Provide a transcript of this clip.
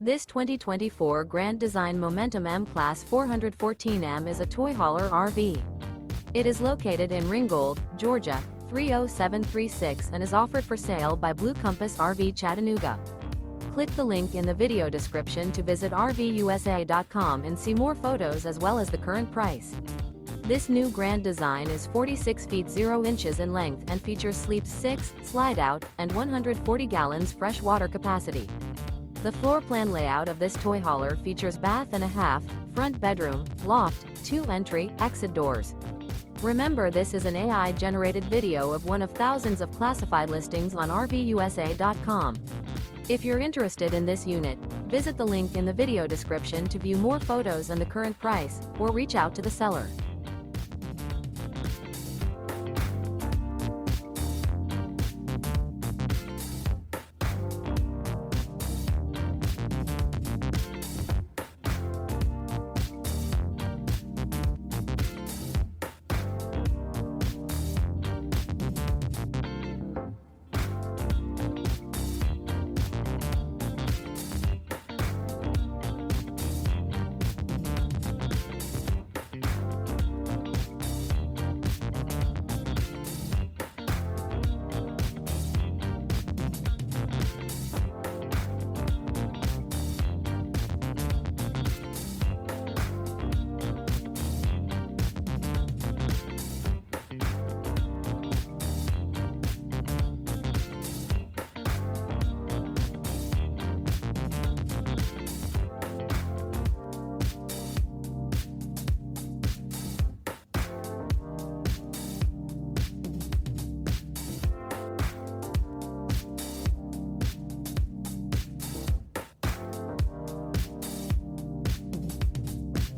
This 2024 Grand Design Momentum M-Class 414M is a toy hauler RV. It is located in Ringgold, Georgia, 30736 and is offered for sale by Blue Compass RV Chattanooga. Click the link in the video description to visit RVUSA.com and see more photos as well as the current price. This new Grand Design is 46 feet 0 inches in length and features sleep 6, slide-out, and 140 gallons fresh water capacity. The floor plan layout of this toy hauler features bath and a half, front bedroom, loft, 2 entry, exit doors. Remember, this is an AI-generated video of one of thousands of classified listings on RVUSA.com. If you're interested in this unit, visit the link in the video description to view more photos and the current price, or reach out to the seller.